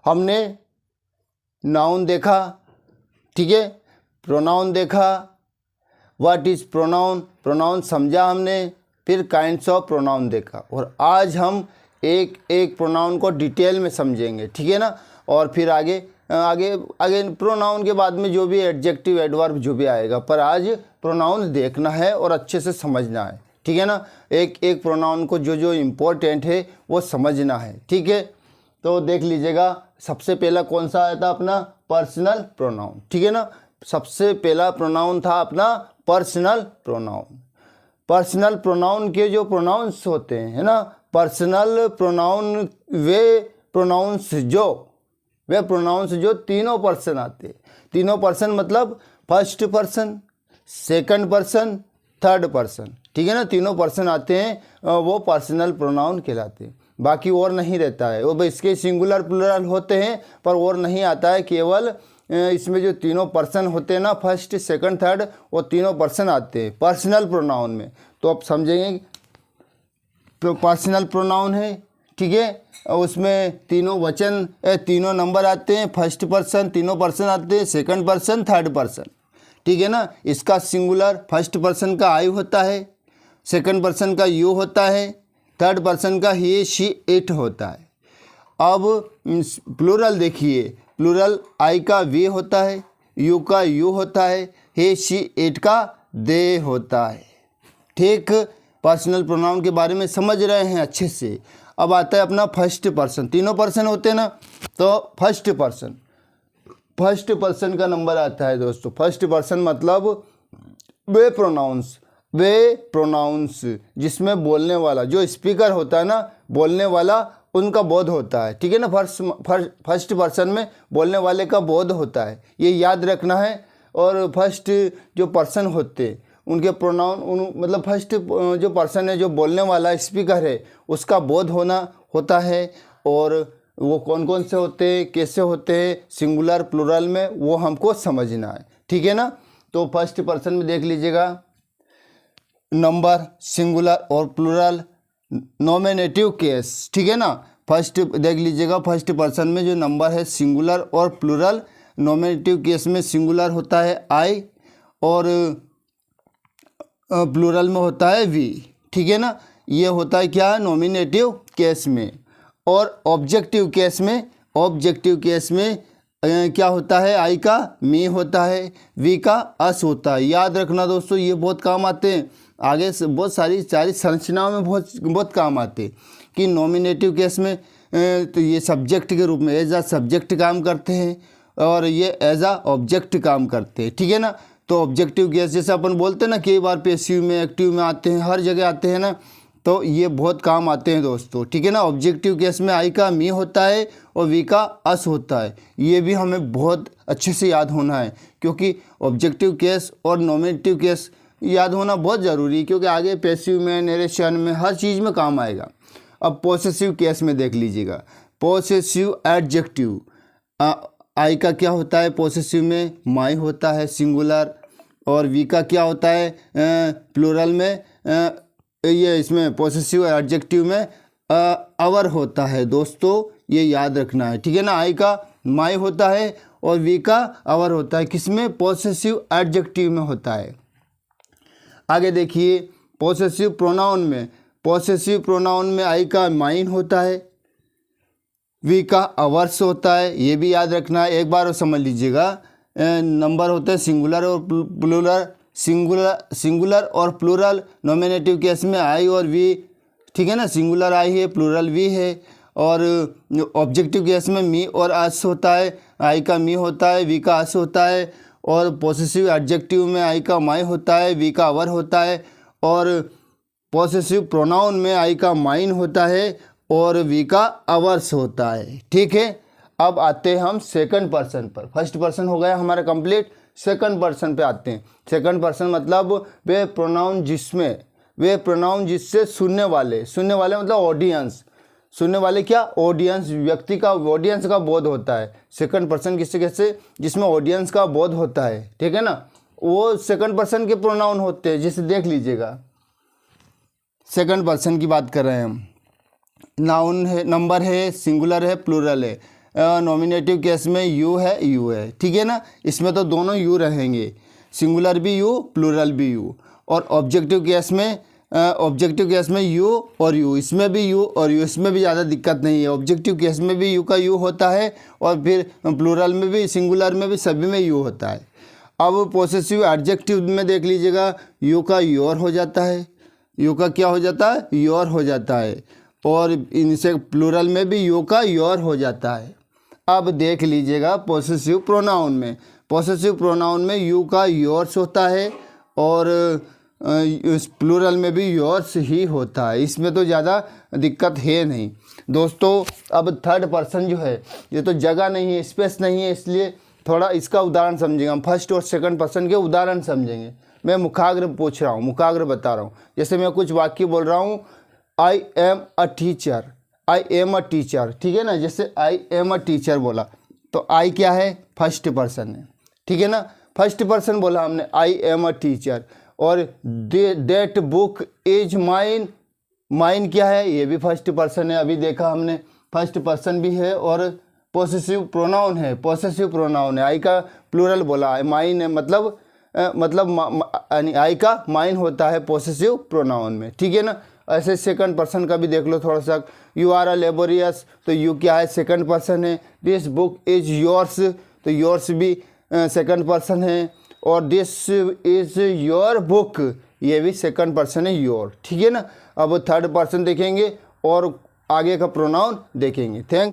हमने नाउन देखा, ठीक है, प्रोनाउन देखा, व्हाट इज़ प्रोनाउन, प्रोनाउन समझा हमने, फिर काइंड्स ऑफ प्रोनाउन देखा, और आज हम एक एक प्रोनाउन को डिटेल में समझेंगे, ठीक है ना। और फिर आगे आगे आगे प्रोनाउन के बाद में जो भी एडजेक्टिव एडवर्ब जो भी आएगा, पर आज प्रोनाउन देखना है और अच्छे से समझना है, ठीक है ना। एक एक प्रोनाउन को जो जो इम्पोर्टेंट है वो समझना है, ठीक है। तो देख लीजिएगा, सबसे पहला कौन सा आया था अपना, पर्सनल प्रोनाउन, ठीक है ना। सबसे पहला प्रोनाउन था अपना पर्सनल प्रोनाउन। पर्सनल प्रोनाउन के जो प्रोनाउंस होते हैं, है ना, पर्सनल प्रोनाउन वे प्रोनाउंस जो तीनों पर्सन आते हैं। तीनों पर्सन मतलब first person, second person, third person, ठीक है ना। तीनों पर्सन आते हैं, वो पर्सनल प्रोनाउन कहलाते हैं। बाकी और नहीं रहता है, वो इसके सिंगुलर प्लूरल होते हैं पर और नहीं आता है। केवल इसमें जो तीनों पर्सन होते हैं ना, फर्स्ट सेकंड थर्ड, वो तीनों पर्सन आते हैं पर्सनल प्रोनाउन में। तो आप समझेंगे पर्सनल प्रोनाउन है, ठीक है, उसमें तीनों वचन तीनों नंबर आते हैं, फर्स्ट पर्सन, तीनों पर्सन आते हैं, सेकंड पर्सन, थर्ड पर्सन, ठीक है ना। इसका सिंगुलर फर्स्ट पर्सन का आई होता है, सेकंड पर्सन का यू होता है, थर्ड पर्सन का ही शी इट होता है। अब प्लूरल देखिए, प्लूरल आई का वी होता है, यू का यू होता है, ही शी इट का दे होता है, ठीक। पर्सनल प्रोनाउन के बारे में समझ रहे हैं अच्छे से। अब आता है अपना फर्स्ट पर्सन। तीनों पर्सन होते हैं ना, तो फर्स्ट पर्सन का नंबर आता है दोस्तों। फर्स्ट पर्सन मतलब वे प्रोनाउंस जिसमें बोलने वाला जो स्पीकर होता है ना, बोलने वाला उनका बोध होता है, ठीक है ना। फर्स्ट पर्सन में बोलने वाले का बोध होता है, ये याद रखना है। और फर्स्ट जो पर्सन होते उनके प्रोनाउन मतलब फर्स्ट जो पर्सन है, जो बोलने वाला स्पीकर है, उसका बोध होता है। और वो कौन कौन से होते हैं, कैसे होते हैं, सिंगुलर प्लूरल में, वो हमको समझना है, ठीक है ना। तो फर्स्ट पर्सन में देख लीजिएगा, नंबर, सिंगुलर और प्लूरल, नॉमिनेटिव केस, ठीक है ना। फर्स्ट देख लीजिएगा, फर्स्ट पर्सन में जो नंबर है सिंगुलर और प्लूरल। नॉमिनेटिव केस में सिंगुलर होता है आई और प्लूरल में होता है वी, ठीक है ना। ये होता है क्या, नॉमिनेटिव केस में। और ऑब्जेक्टिव केस में क्या होता है, आई का मी होता है, वी का अस होता है। याद रखना दोस्तों, ये बहुत काम आते हैं आगे से, बहुत सारी संरचनाओं में बहुत काम आते हैं। कि नॉमिनेटिव केस में तो ये सब्जेक्ट के रूप में एज आ सब्जेक्ट काम करते हैं, और ये एज आ ऑब्जेक्ट काम करते हैं, ठीक है ना। तो ऑब्जेक्टिव केस जैसे अपन बोलते हैं ना, कई बार पैसिव में, एक्टिव में आते हैं, हर जगह आते हैं ना, तो ये बहुत काम आते हैं दोस्तों, ठीक है ना। ऑब्जेक्टिव केस में आई का मी होता है और वी का अस होता है। ये भी हमें बहुत अच्छे से याद होना है, क्योंकि ऑब्जेक्टिव केस और नॉमिनेटिव केस याद होना बहुत ज़रूरी है, क्योंकि आगे पैसिव में, नरेशन में, हर चीज़ में काम आएगा। अब पॉसेसिव केस में देख लीजिएगा, पॉसेसिव एडजेक्टिव, आई का क्या होता है पॉसेसिव में, माई होता है सिंगुलर, और वी का क्या होता है प्लूरल में, ये इसमें पॉसेसिव एडजेक्टिव में अवर होता है दोस्तों, ये याद रखना है, ठीक है ना। आई का माई होता है और वी का अवर होता है, किसमें, पॉसेसिव एडजेक्टिव में होता है। आगे देखिए, पॉसेसिव प्रोनाउन में आई का माइन होता है, वी का अवर्स होता है, ये भी याद रखना है। एक बार और समझ लीजिएगा, नंबर होते हैं सिंगुलर और प्लूरल, सिंगुलर और प्लूरल। नॉमिनेटिव केस में आई और वी, ठीक है ना, सिंगुलर आई है, प्लूरल वी है। और ऑब्जेक्टिव केस में मी और अस होता है, आई का मी होता है, वी का अस होता है। और पॉसेसिव एडजेक्टिव में आई का माई होता है, वी का अवर होता है। और पॉसेसिव प्रोनाउन में आई का माइन होता है और वी का अवर्स होता है, ठीक है। अब आते हैं हम सेकंड पर्सन पर। फर्स्ट पर्सन हो गया हमारा कंप्लीट, सेकंड पर्सन पे आते हैं। सेकंड पर्सन मतलब वे प्रोनाउन जिससे सुनने वाले मतलब ऑडियंस, सुनने वाले क्या, ऑडियंस, व्यक्ति का, ऑडियंस का बोध होता है। सेकंड पर्सन किससे जिसमें ऑडियंस का बोध होता है, ठीक है ना, वो सेकंड पर्सन के प्रोनाउन होते हैं। जैसे देख लीजिएगा, सेकंड पर्सन की बात कर रहे हैं हम, नाउन है, नंबर है, सिंगुलर है, प्लूरल है। नॉमिनेटिव केस में यू है, ठीक है ना। इसमें तो दोनों यू रहेंगे, सिंगुलर भी यू, प्लूरल भी यू। और ऑब्जेक्टिव केस में यू और यू, इसमें भी यू और यू, इसमें भी ज़्यादा दिक्कत नहीं है। ऑब्जेक्टिव केस में भी यू का यू होता है और फिर प्लूरल में भी, सिंगुलर में भी, सभी में यू होता है। अब पॉसेसिव एडजेक्टिव में देख लीजिएगा, यू का योर हो जाता है, यू का क्या हो जाता है, योर हो जाता है। और इनसे प्लूरल में भी यू का योर हो जाता है। अब देख लीजिएगा पॉसेसिव प्रोनाउन में, पॉसेसिव प्रोनाउन में यू का योर्स होता है और इस प्लूरल में भी योर्स ही होता है। इसमें तो ज़्यादा दिक्कत है नहीं दोस्तों। अब थर्ड पर्सन जो है, ये तो जगह नहीं है, स्पेस नहीं है, इसलिए थोड़ा इसका उदाहरण समझेंगे हम। फर्स्ट और सेकंड पर्सन के उदाहरण समझेंगे। मैं मुखाग्र पूछ रहा हूँ, मुखाग्र बता रहा हूँ। जैसे मैं कुछ वाक्य बोल रहा हूँ, I am a teacher, I am a teacher, ठीक है ना। जैसे आई एम अ टीचर बोला तो आई क्या है, फर्स्ट पर्सन है, ठीक है ना। फर्स्ट पर्सन बोला हमने, आई एम अ टीचर। और that book is mine, mine क्या है, ये भी फर्स्ट पर्सन है, अभी देखा हमने, फर्स्ट पर्सन भी है और पॉसेसिव प्रोनाउन है, पॉसेसिव प्रोनाउन है। आई का प्लूरल बोला है, माइन है, मतलब यानी आई का माइन होता है पॉसेसिव प्रोनाउन में, ठीक है ना। ऐसे सेकंड पर्सन का भी देख लो थोड़ा सा, यू आर अ लेबोरियस, तो यू क्या है, सेकंड पर्सन है। दिस बुक इज योर्स, तो योर्स भी सेकंड पर्सन है। और दिस इज योर बुक, ये भी सेकंड पर्सन है, योर, ठीक है ना। अब थर्ड पर्सन देखेंगे और आगे का प्रोनाउन देखेंगे। थैंक